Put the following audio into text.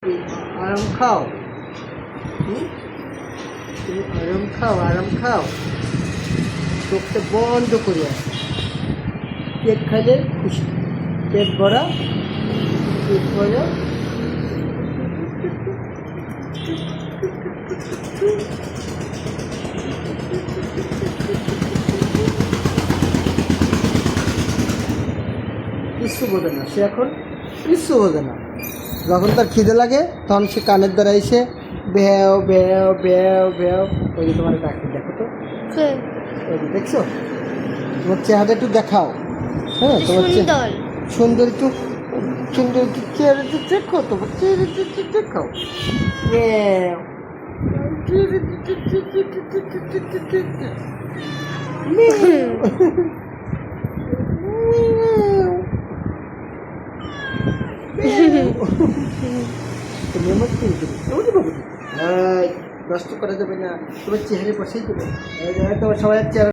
আরাম খাও, তুমি আরাম খাও, আরাম খাও। চোখটা বন্ধ করে আসো। পেট খাইলে খুশি, পেট ভরা, পেট ভরা। কিচ্ছু বোঝে না সে, এখন কিচ্ছু বোঝে না। যখন তার খিদে লাগে তখন সে কানের দ্বারা এসে ভ্যাও ভ্যাও ভ্যাও ভ্যাও। ওই যে তোমার ডাক্তার, দেখো তো, ওই যে দেখছো, তোমার চেহারা একটু দেখাও। হ্যাঁ, তোমার সুন্দর, একটু সুন্দর, একটু চেহারা একটু দেখো, তোমার চেহারা একটু দেখাও। ভ্যাও। তুমি আমার নষ্ট করা যাবে না, তোমার চেহারা বসেই দেবে। তোমার সবাই চেহারা